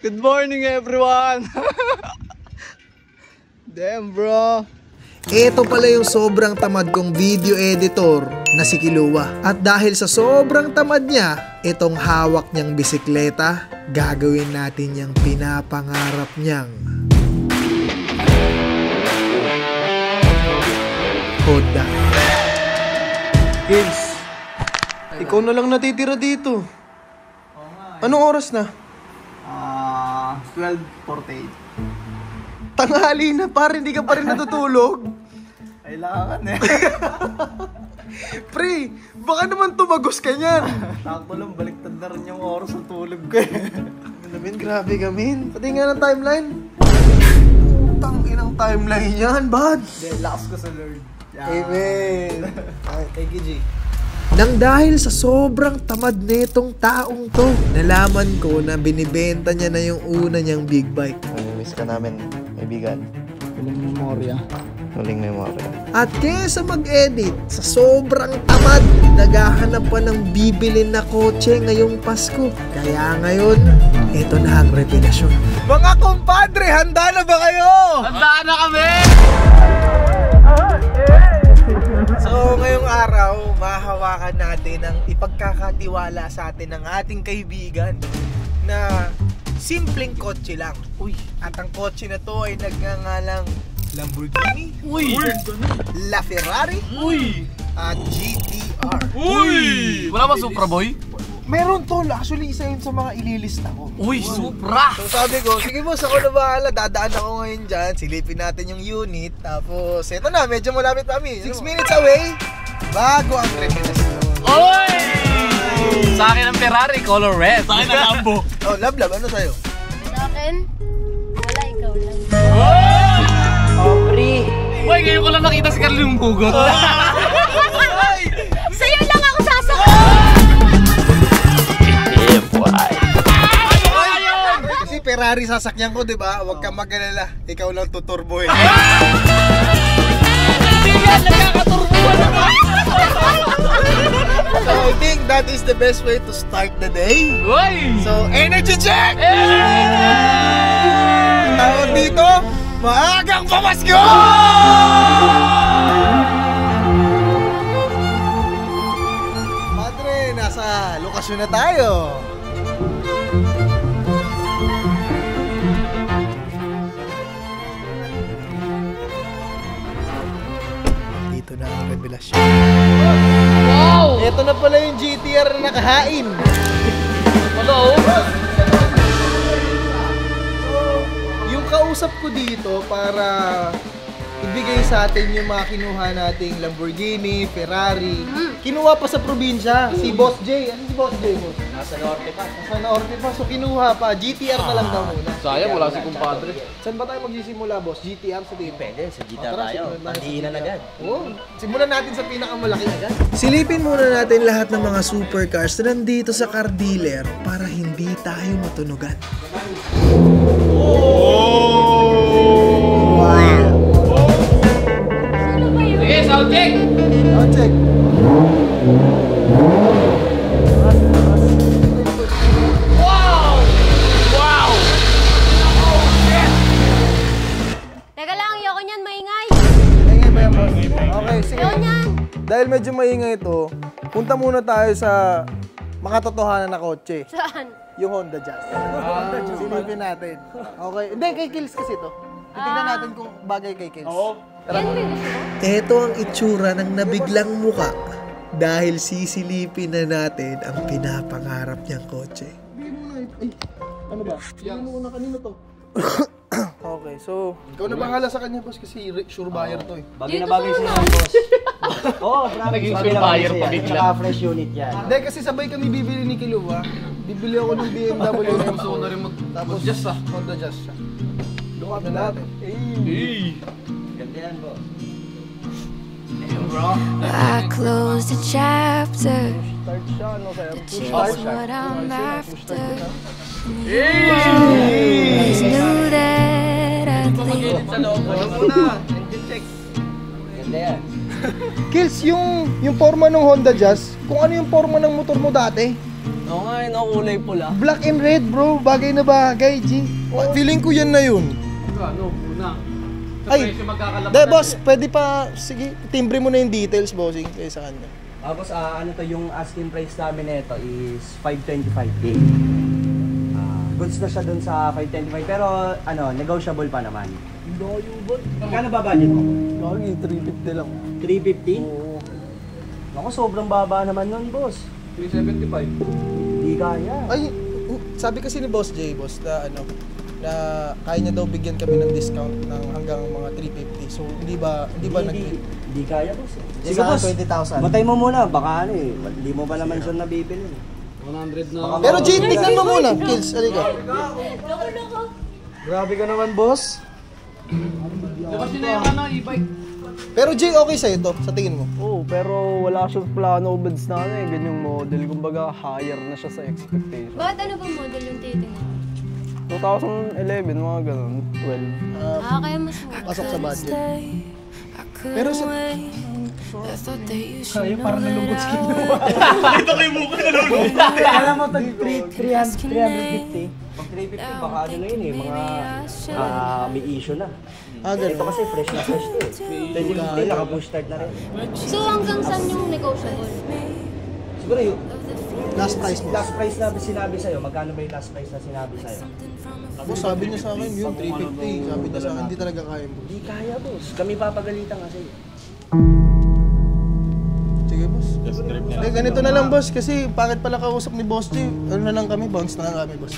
Good morning everyone. Damn bro. Ito pala yung sobrang tamad kong video editor na si Kilua. At dahil sa sobrang tamad niya, itong hawak niyang bisikleta, gagawin natin yung pinapangarap niyang Honda. Kids, ikaw na lang natitira dito. Anong oras na? 12:48. Tanghali na, par, hindi ka pa rin natutulog. Kailangan eh. Pre, baka naman tumagos ka niyan. Takbo lang, baliktad na rin yung oras ng tulog ko eh. Min, grabe ka, min. Pati nga ng timeline. Tangin ang timeline yan, bad. Hindi, lakas ko sa Lord. Amen. Thank you, G. Nang dahil sa sobrang tamad netong taong to, nalaman ko na binibenta niya na yung una niyang big bike. Miss ka namin, kaibigan. Huling memorya. Huling memorya. At kesa mag-edit, sa sobrang tamad, naghahanap pa ng bibilin na kotse ngayong Pasko. Kaya ngayon, ito na ang revelasyon. Mga kumpadre, handa na ba kayo? Handa na kami! So, ngayong araw, mahahawakan natin ang ipagkakatiwala sa atin ng ating kaibigan na simpleng kotse lang. Uy, at ang kotse na to ay nagngangalang Lamborghini, Uy! La Ferrari, Uy! at GTR. Uy! Wala ba Supra Boy? Meron tol, actually isa yun sa mga ililista ko. Uy, Supra! So sabi ko, sige boss, ako na bahala, dadaan ako ngayon dyan, silipin natin yung unit, tapos eto na, medyo malapit kami, 6 minutes away, bago ang revelasyon. Oy! Sa akin ang Ferrari, color red. Sa akin ang Lambo. Oh, love, ano sa'yo? Sa akin, wala, ikaw lang. Uy, ngayon ko lang nakita si Carlo yung bugot. Sa'yo lang ako sasakot! Kasi Ferrari sasakyan ko, di ba? Huwag kang mag-alala, ikaw lang tuturbo eh. Hindi yan, nagkakaturbo naman. So I think that is the best way to start the day. Uy! So, energy check! Hey! Tawag dito, maagang pamasko! Padre, nasa lokasyon na tayo. Dito na ang revelasyon. Wow! Ito na pala yung GTR na nakahain. Hello? Yung kausap ko dito para ibigay sa atin yung mga kinuha nating Lamborghini, Ferrari. Kinuha pa sa probinsya, si Boss J. Ano si Boss J mo? Nasa norte pa. Nasa norte pa, so kinuha pa. GTR na lang daw muna. Sayang, wala si kumpadre. Saan ba tayo magsisimula, Boss? GTR sa tingin? Pwede, sa GTR Tara, tayo. simulan tayo sa Pandiinan GTR. agad. Oo, simulan natin sa pinakamalaki agad. Silipin muna natin lahat ng mga supercars na nandito sa car dealer para hindi tayo matunugan. Sige, sound check! Sound check. Wow! Wow! Teka lang, ayoko niyan, maingay. Maingay ba yan, Boss? Okay, sige. Ayoko niyan. Dahil medyo maingay ito, punta muna tayo sa makatotohanan na kotse. Saan? Yung Honda Jazz. Silipin natin. Okay. Hindi, kay Kills kasi ito. Titignan natin kung bagay kay Kills. Yan ba yung gusto mo? Ito ang itsura ng nabiglang muka dahil sisilipin na natin ang pinapangarap niyang kotse. Ano ba? Yan muna kanino to? Okay, so ikaw na bahala sa kanya, boss, kasi sure buyer to eh. Bagay na Dito bagay sana. sa'yo, boss. Oo, promise. Naging Bagay na sure bagay buyer sa'yo. pa bigla. Tsaka fresh unit yan. Hindi, kasi sabay kami bibili ni Kilua. Bibili ako ng BMW M4. Gusto ko na rin Tapos mag-adjust ah. Honda Jazz siya. Lukat na natin. Hey! Ganda yan, boss. Ayun bro. I closed the chapter. Start siya, ano sa'yo? Push Chase start. what I'm after. Hey! Just knew that I'd leave. Sa loob mo muna. Engine check. Ganda yan. Kills, yung forma ng Honda Jazz, kung ano yung forma ng motor mo dati. Oo nga, kulay pula. Black and red, bro. Bagay na bagay, G. Feeling ko yan na yun. Ano, una. Sa Ay, presyo magkakalabasan. de, boss, pwede pa, sige, timbre mo na yung details, bossing, kayo sa kanya. Boss, ano to, yung asking price namin nito is 525k. Goods na siya dun sa 525, pero ano, negotiable pa naman. Magkano ba budget mo? Lagi, 350 lang. 350? Oo. Naku, sobrang baba naman nun, boss. 375. Hindi kaya. Ay, sabi kasi ni Boss J, boss, na ano, na kaya niya daw bigyan kami ng discount ng hanggang mga 350. So, hindi ba Hindi kaya, boss. Sige, Sige, boss. 20,000. Matay mo muna, baka ano eh. Hindi mo pa naman siya nabibili. 100 na. Pero G, tignan mo muna, Kills, alika. Loko-loko. Grabe ka naman, boss. Labas nyo na yung e-bike. Pero G, okay sa'yo to, sa tingin mo? Oo, pero wala siyang plano bids na ano eh, ganyang model. Kumbaga, higher na siya sa expectation. Bakit ano ba model yung titingnan? 2011, mga ganun, 12. Kaya mas mura. Pasok sa budget. Pero Pero sa... Ay, parang nalungkot si Alam mo, 350. Pag 350, baka ano na yun eh, mga may issue na. Ito ganun. kasi fresh na fresh to eh. 2050, naka-push start na rin. So hanggang saan yung negotiable? Siguro yung Last price mo. last price na sinabi sa'yo, magkano ba yung last price na sinabi sa'yo? Boss, sabi niya sa akin yun, 350. Sabi niya sa akin, hindi talaga kaya mo. Hindi kaya, boss. Kami papagalitan kasi. Sige, boss. Ganito na lang, boss, kasi pangit pala kausap ni Boss J. Ano na lang kami, bounce na lang kami, boss.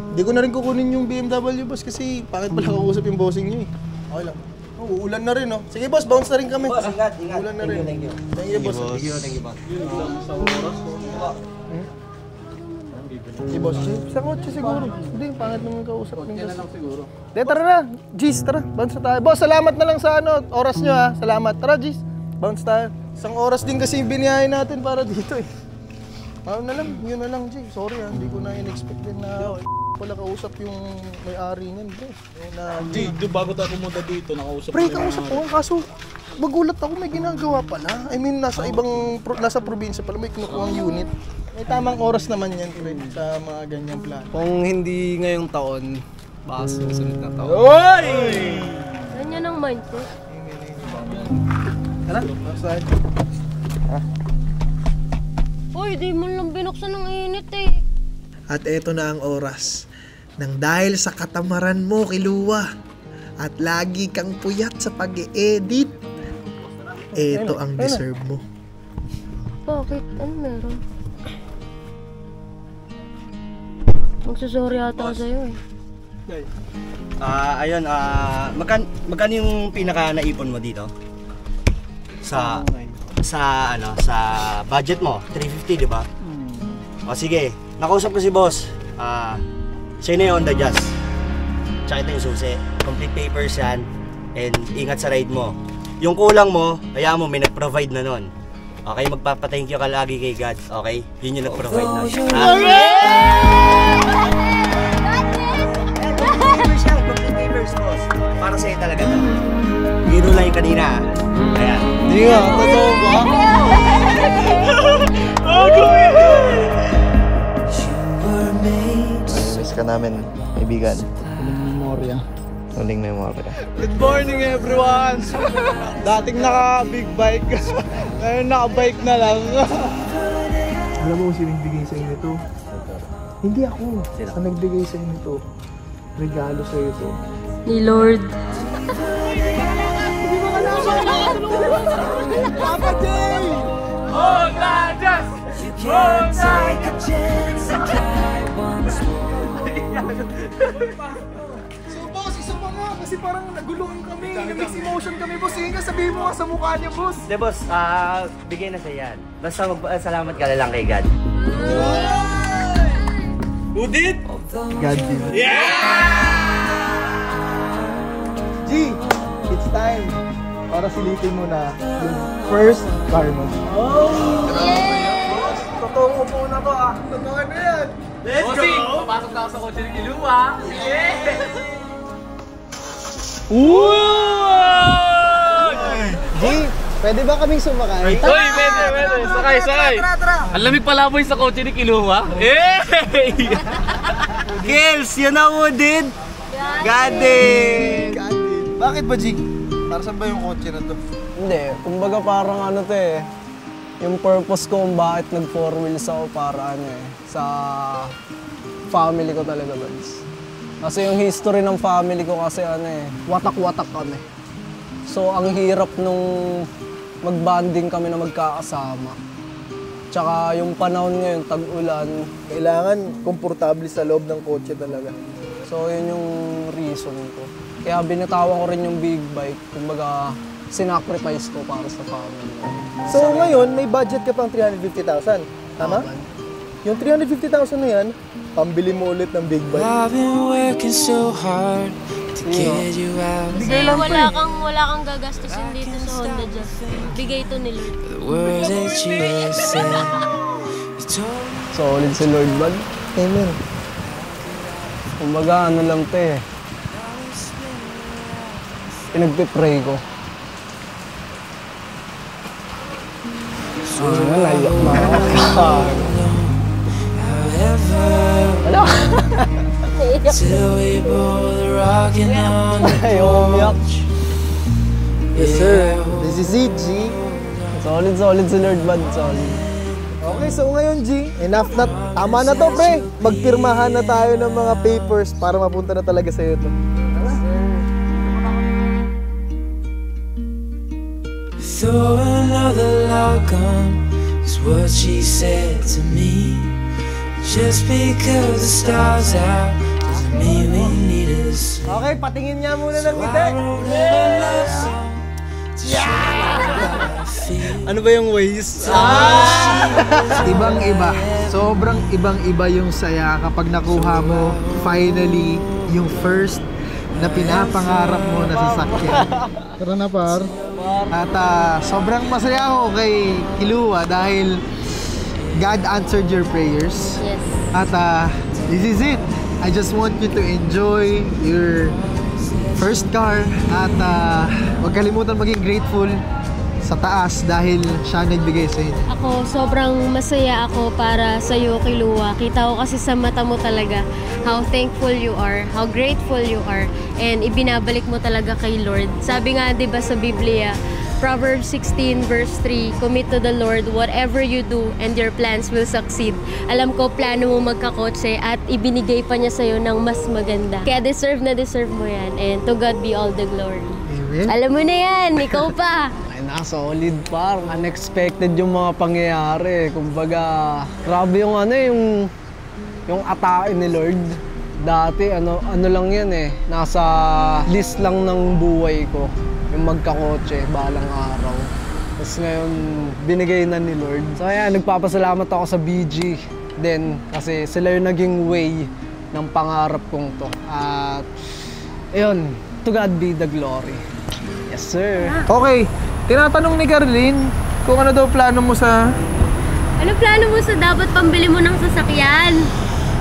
Hindi ko na rin kukunin yung BMW, boss, kasi pangit pala kausap yung bossing niyo eh. Okay lang. Uulan na rin, no? Sige, boss, bounce na rin kami. Boss, ingat. Ulan na rin. Thank you. Thank you, boss. Thank you, boss. Si Boss J. Sa kotse siguro. Hindi, pangit naman kausap ng Yan na boss. lang siguro. De, tara na. Jeez, tara. Bounce na tayo. Boss, salamat na lang sa oras nyo ha. Salamat. Tara, Jeez. Bounce tayo. Isang oras din kasi biniyahin natin para dito eh. Ano na lang, yun na lang, G. Sorry ha, hindi ko na in-expect din na pala kausap yung may-ari niyan, bro. Na, G, bago tayo pumunta dito, nakausap pre, ko yung kausap ko, kaso magulat ako, may ginagawa pala. I mean, nasa nasa probinsya pala, may kinukuhang unit. May tamang oras naman yan, pre, sa mga ganyang plan. Kung hindi ngayong taon, baka susunod na taon. Ganyan ang mindset. Tara, outside. Uy, di mo lang binuksan ng init eh. At eto na ang oras. Nang dahil sa katamaran mo, Kiluwa, at lagi kang puyat sa pag-e-edit, eto ang deserve mo. Bakit? Ano meron? Magsusorry ata sa'yo eh. Ayun, magkano yung pinaka naipon mo dito? Sa budget mo, 350, di ba? O sige, nakausap ko si boss. Siya na yung on the jazz. Tsaka ito yung susi. Complete papers yan. And ingat sa ride mo. Yung kulang mo, kaya mo may nag-provide na nun. Okay, magpapa-thank you ka lagi kay God. Okay? Yun yung nag-provide na. Complete papers, boss. Para sa'yo talaga to. Biro lang yung kanina. Ayan. Hindi nga, totoo ba? Miss ka namin, kaibigan. Memorya. Huling memorya. Good morning everyone! Dating naka-big bike, ngayon naka-bike na lang. Alam mo kung sino nagbigay sa'yo nito? Hindi ako. Ang nagbigay sa'yo nito. Regalo sa'yo to. Ni Lord. Papa J! So boss, isa pa nga kasi parang naguluhan kami, na-mix emotion kami boss. Sige nga, sabihin mo nga sa mukha niya boss. Hindi boss, bigay na siya yan. Basta salamat ka na lang kay God. Udit! God G, it's time para silipin mo na yung first car mo. Totoo po na to ah. Totoo na yan. Let's go! Papasok na ako sa kotse ni Kiluwa. Sige! G, Pwede ba kaming sumakay? Uy, pwede. Sakay. Ang lamig palaboy sa kotse ni Kiluwa. Kills, yun na Wooded. Gadin. Bakit ba, G? Para saan ba yung kotse na to? Hindi, kumbaga parang ano to eh. Yung purpose ko kung bakit nag-four wheels ako para ano eh, sa family ko talaga, Bads. Kasi yung history ng family ko kasi ano eh, watak-watak kami. So ang hirap nung mag-bonding kami na magkakasama. Tsaka yung panahon ngayon, tag-ulan. Kailangan komportable sa loob ng kotse talaga. So yun yung reason ko. Kaya binitawan ko rin yung big bike, kumbaga sinacrifice ko para sa family. So ngayon, may budget ka pang 350,000. Tama? Yung 350,000 na yan, pambili mo ulit ng big bike. I've been working so hard to get you out. Kasi wala kang gagastusin dito sa Honda Jazz. Bigay to ni Lord. The words that you have said. Solid si Lord, Bad. Amen. Kumbaga ano lang to eh. Pinagpipray ko. Naiyak na ako. Wala. Till we both rocking on the porch. Yes, sir. This is it, G. Solid si Lord, Bad. Solid. Okay, so ngayon, G, enough na. Tama na to, pre. Magpirmahan na tayo ng mga papers para mapunta na talaga sa'yo to. Throw another log on is what she said to me. Just because the stars out doesn't mean we need us. Okay, patingin niya muna ng ngiti. Ano ba yung ways? Ibang-iba. Sobrang ibang-iba yung saya kapag nakuha mo finally yung first na pinapangarap mo na sasakyan. Tara na, par. At sobrang masaya ako kay Kiluwa dahil God answered your prayers. Yes. At this is it. I just want you to enjoy your first car. At huwag kalimutan maging grateful sa taas dahil siya nagbigay sa inyo. Ako, sobrang masaya ako para sa iyo, Kiluwa. Kita ko kasi sa mata mo talaga how thankful you are, how grateful you are, and ibinabalik mo talaga kay Lord. Sabi nga, di ba sa Biblia, Proverbs 16 verse 3, commit to the Lord whatever you do and your plans will succeed. Alam ko, plano mo magkakotse at ibinigay pa niya sa'yo ng mas maganda. Kaya deserve mo yan, and to God be all the glory. Amen. Alam mo na yan, ikaw pa. Ay na, solid par. Unexpected yung mga pangyayari. Kumbaga, grabe yung ano yung atake ni Lord. Dati, ano lang yan eh. Nasa list lang ng buhay ko. Yung magkakotse, balang araw. Tapos ngayon, binigay na ni Lord. So ayan, nagpapasalamat ako sa BG. Then, kasi sila yung naging way ng pangarap kong to. At, ayun, to God be the glory. Yes, sir. Okay, tinatanong ni Carlin kung ano daw plano mo sa... Ano plano mo sa dapat pambili mo ng sasakyan?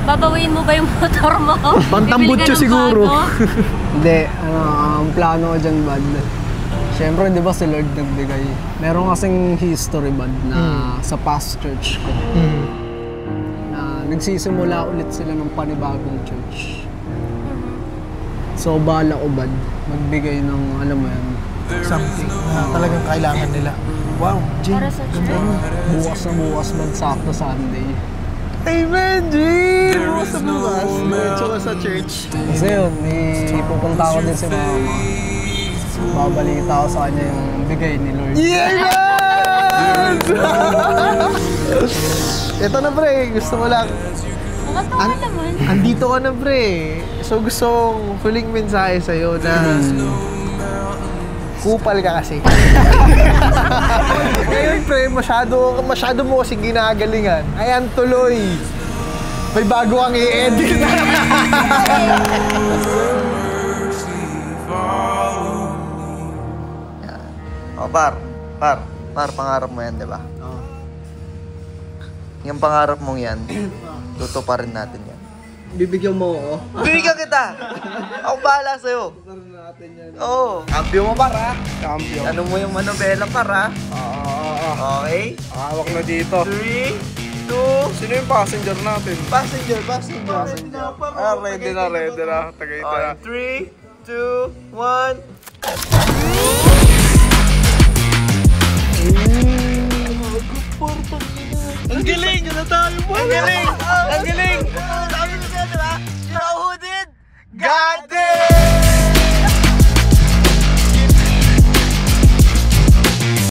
Babawiin mo ba yung motor mo? Pantambutso siguro. Hindi, ang plano ko dyan, Bad. Siyempre, di ba si Lord nagbigay? Meron kasing history, Bad, na sa past church ko. Na nagsisimula ulit sila ng panibagong church. So, bala ko, Bad, magbigay ng, alam mo yan, Something na talagang kailangan nila. Wow, Jim, Para sa ganda nun. bukas na bukas, Bad, sakto Sunday. Amen, Jim! Bukas na bukas. Diretso ka sa church. Kasi yun, pupunta ko din si Mama. Babalita ko sa kanya yung bigay ni Lord. Yes! Ito na, pre. Gusto mo lang. Nakatawa naman. Andito ka na, pre. So gusto kong huling mensahe sa'yo na kupal ka kasi. Ngayon, pre, masyado mo kasi ginagalingan. Ayan, tuloy. May bago kang i-edit. O, par, pangarap mo yan, di ba? Oo. Yung pangarap mong yan, tutuparin natin yan. bibigyan mo ako. Bibigyan kita! Ako bahala sa'yo. Oo. Cambio mo para. Cambio. Ano mo yung manobela para. Okay? Hawak na dito. 3, 2, Sino yung passenger natin? passenger. Ready na. Tagay na. 3, 2, 1. Ang galing! Ang galing!